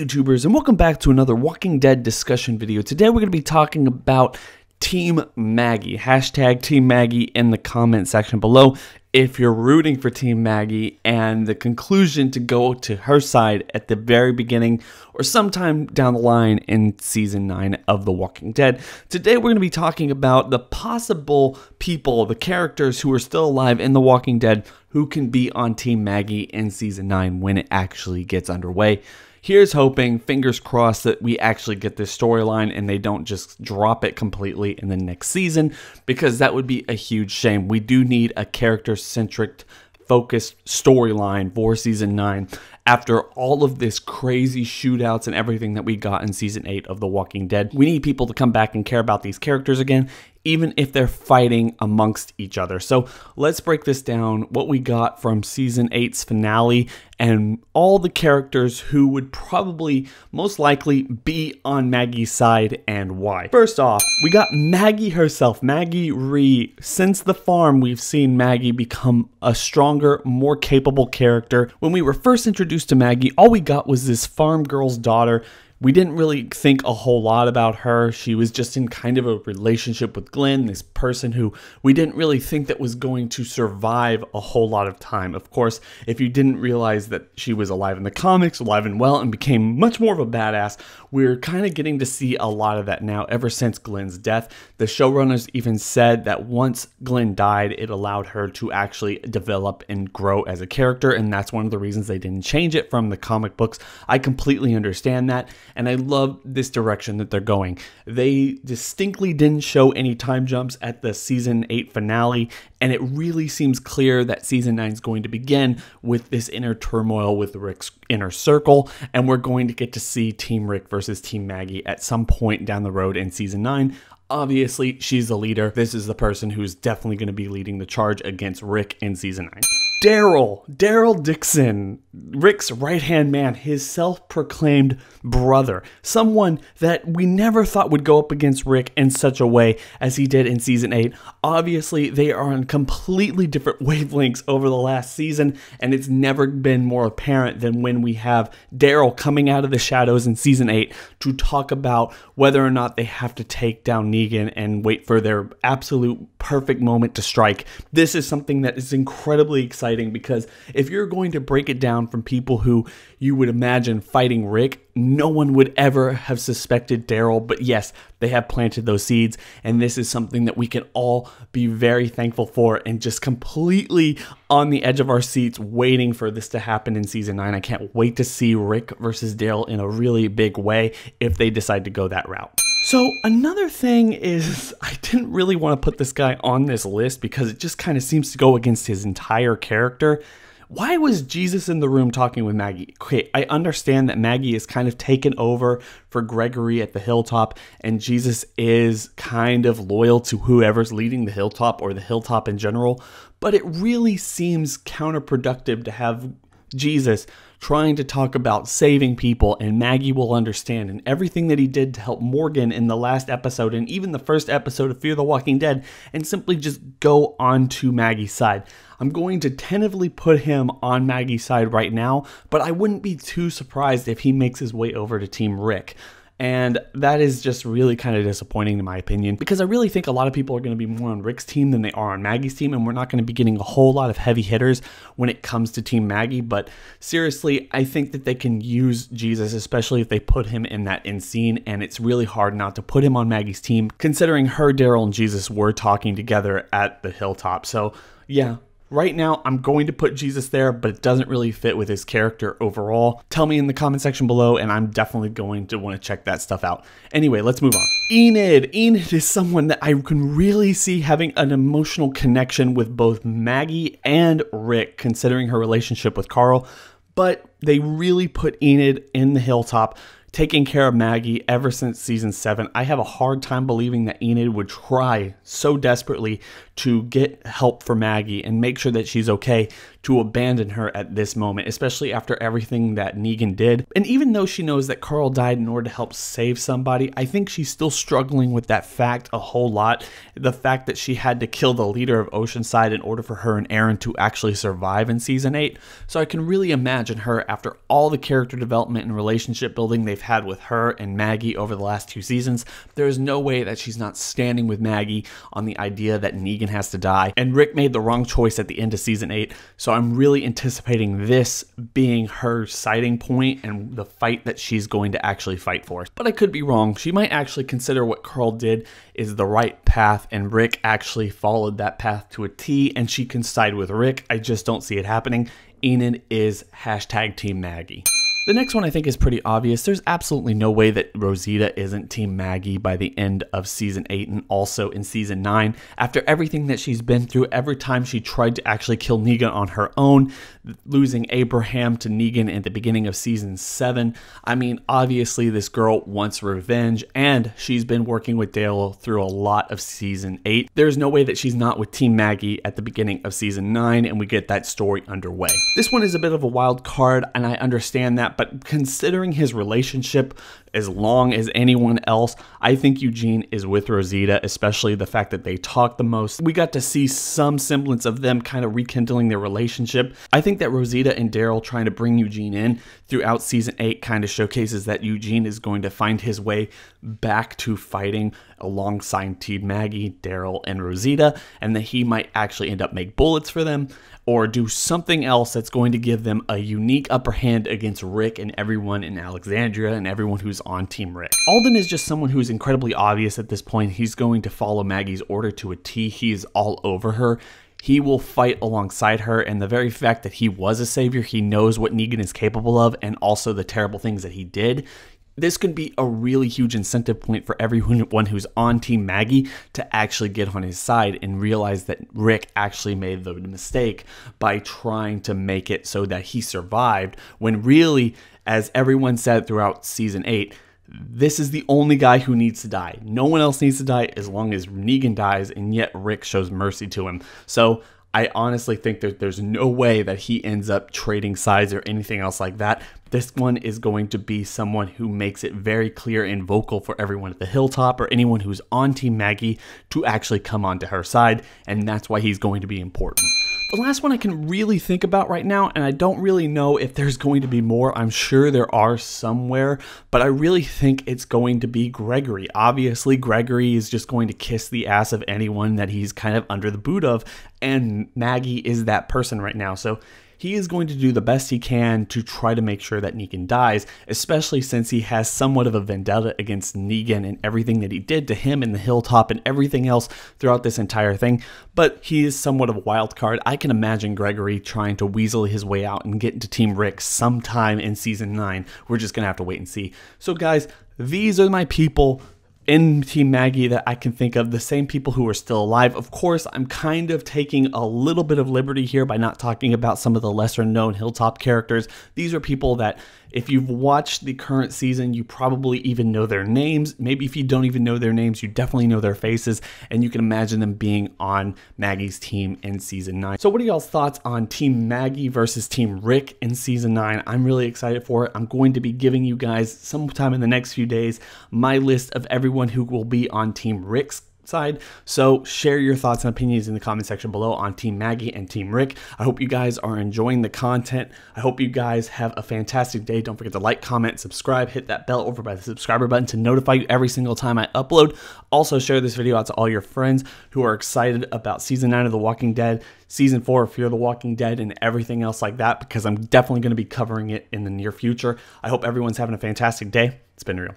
YouTubers, and welcome back to another Walking Dead discussion video. Today we're going to be talking about Team Maggie. Hashtag Team Maggie in the comment section below if you're rooting for Team Maggie, and the conclusion to go to her side at the very beginning or sometime down the line in Season 9 of The Walking Dead. Today we're going to be talking about the possible people, the characters who are still alive in The Walking Dead who can be on Team Maggie in Season 9 when it actually gets underway. Here's hoping, fingers crossed, that we actually get this storyline and they don't just drop it completely in the next season, because that would be a huge shame. We do need a character-centric, focused storyline for Season 9 after all of this crazy shootouts and everything that we got in Season 8 of The Walking Dead. We need people to come back and care about these characters again, even if they're fighting amongst each other. So let's break this down, what we got from Season 8's finale and all the characters who would probably most likely be on Maggie's side and why. First off, we got Maggie herself, Maggie Rhee. Since the farm, we've seen Maggie become a stronger, more capable character. When we were first introduced to Maggie, all we got was this farm girl's daughter. We didn't really think a whole lot about her. She was just in kind of a relationship with Glenn, this person who we didn't really think that was going to survive a whole lot of time. Of course, if you didn't realize that she was alive in the comics, alive and well, and became much more of a badass, we're kind of getting to see a lot of that now ever since Glenn's death. The showrunners even said that once Glenn died, it allowed her to actually develop and grow as a character, and that's one of the reasons they didn't change it from the comic books. I completely understand that. And I love this direction that they're going. They distinctly didn't show any time jumps at the Season 8 finale, and it really seems clear that Season 9 is going to begin with this inner turmoil with Rick's inner circle, and we're going to get to see Team Rick versus Team Maggie at some point down the road in Season 9. Obviously, she's the leader. This is the person who's definitely going to be leading the charge against Rick in Season 9. Daryl Dixon, Rick's right-hand man, his self-proclaimed brother, someone that we never thought would go up against Rick in such a way as he did in Season 8. Obviously, they are on completely different wavelengths over the last season, and it's never been more apparent than when we have Daryl coming out of the shadows in Season 8 to talk about whether or not they have to take down Negan and wait for their absolute perfect moment to strike. This is something that is incredibly exciting, because if you're going to break it down from people who you would imagine fighting Rick, no one would ever have suspected Daryl, but yes, they have planted those seeds, and this is something that we can all be very thankful for and just completely on the edge of our seats waiting for this to happen in Season 9. I can't wait to see Rick versus Daryl in a really big way if they decide to go that route. So another thing is, I didn't really want to put this guy on this list because it just kind of seems to go against his entire character. Why was Jesus in the room talking with Maggie? Okay, I understand that Maggie is kind of taken over for Gregory at the hilltop, and Jesus is kind of loyal to whoever's leading the hilltop or the hilltop in general, but it really seems counterproductive to have Jesus trying to talk about saving people, and Maggie will understand, and everything that he did to help Morgan in the last episode and even the first episode of Fear the Walking Dead, and simply just go on to Maggie's side. I'm going to tentatively put him on Maggie's side right now, but I wouldn't be too surprised if he makes his way over to Team Rick. And that is just really kind of disappointing in my opinion, because I really think a lot of people are going to be more on Rick's team than they are on Maggie's team, and we're not going to be getting a whole lot of heavy hitters when it comes to Team Maggie. But seriously, I think that they can use Jesus, especially if they put him in that end scene, and it's really hard not to put him on Maggie's team, considering her, Daryl, and Jesus were talking together at the hilltop. So yeah. Right now, I'm going to put Jesus there, but it doesn't really fit with his character overall. Tell me in the comment section below, and I'm definitely going to want to check that stuff out. Anyway, let's move on. Enid is someone that I can really see having an emotional connection with both Maggie and Rick, considering her relationship with Carl. But they really put Enid in the hilltop, taking care of Maggie ever since Season 7. I have a hard time believing that Enid would try so desperately to get help for Maggie and make sure that she's okay, to abandon her at this moment, especially after everything that Negan did. And even though she knows that Carl died in order to help save somebody, I think she's still struggling with that fact a whole lot. The fact that she had to kill the leader of Oceanside in order for her and Aaron to actually survive in season 8. So I can really imagine her, after all the character development and relationship building they've had with her and Maggie over the last 2 seasons, there is no way that she's not standing with Maggie on the idea that Negan has to die. And Rick made the wrong choice at the end of season 8, so I'm really anticipating this being her sighting point and the fight that she's going to actually fight for. But I could be wrong. She might actually consider what Carl did is the right path, and Rick actually followed that path to a T, and she can side with Rick. I just don't see it happening. Enid is hashtag Team Maggie. The next one I think is pretty obvious. There's absolutely no way that Rosita isn't Team Maggie by the end of season 8 and also in season 9. After everything that she's been through, every time she tried to actually kill Negan on her own, losing Abraham to Negan at the beginning of season 7. I mean, obviously this girl wants revenge, and she's been working with Daryl through a lot of season 8. There's no way that she's not with Team Maggie at the beginning of season 9, and we get that story underway. This one is a bit of a wild card, and I understand that, but considering his relationship as long as anyone else, I think Eugene is with Rosita, especially the fact that they talk the most. We got to see some semblance of them kind of rekindling their relationship. I think that Rosita and Daryl trying to bring Eugene in throughout season 8 kind of showcases that Eugene is going to find his way back to fighting alongside Team Maggie, Daryl, and Rosita, and that he might actually end up make bullets for them or do something else that's going to give them a unique upper hand against Rick and everyone in Alexandria and everyone who's on Team Rick. Alden is just someone who's incredibly obvious at this point. He's going to follow Maggie's order to a T. He is all over her. He will fight alongside her, and the very fact that he was a savior, he knows what Negan is capable of and also the terrible things that he did. This could be a really huge incentive point for everyone who's on Team Maggie to actually get on his side and realize that Rick actually made the mistake by trying to make it so that he survived, when really, as everyone said throughout season 8, this is the only guy who needs to die. No one else needs to die as long as Negan dies, and yet Rick shows mercy to him. So I honestly think that there's no way that he ends up trading sides or anything else like that. This one is going to be someone who makes it very clear and vocal for everyone at the hilltop or anyone who's on Team Maggie to actually come onto her side, and that's why he's going to be important. The last one I can really think about right now, and I don't really know if there's going to be more. I'm sure there are somewhere, but I really think it's going to be Gregory. Obviously, Gregory is just going to kiss the ass of anyone that he's kind of under the boot of, and Maggie is that person right now. So he is going to do the best he can to try to make sure that Negan dies, especially since he has somewhat of a vendetta against Negan and everything that he did to him in the hilltop and everything else throughout this entire thing. But he is somewhat of a wild card. I can imagine Gregory trying to weasel his way out and get into Team Rick sometime in season 9. We're just going to have to wait and see. So guys, these are my people in Team Maggie that I can think of, the same people who are still alive. Of course, I'm kind of taking a little bit of liberty here by not talking about some of the lesser known Hilltop characters. These are people that if you've watched the current season, you probably even know their names. Maybe if you don't even know their names, you definitely know their faces, and you can imagine them being on Maggie's team in season 9. So what are y'all's thoughts on Team Maggie versus Team Rick in season 9? I'm really excited for it. I'm going to be giving you guys sometime in the next few days my list of everyone who will be on Team Rick's side. So share your thoughts and opinions in the comment section below on Team Maggie and Team Rick. I hope you guys are enjoying the content. I hope you guys have a fantastic day. Don't forget to like, comment, subscribe, hit that bell over by the subscriber button to notify you every single time I upload. Also share this video out to all your friends who are excited about season 9 of The Walking Dead, season 4 of Fear the Walking Dead, and everything else like that, because I'm definitely going to be covering it in the near future. I hope everyone's having a fantastic day. It's been real.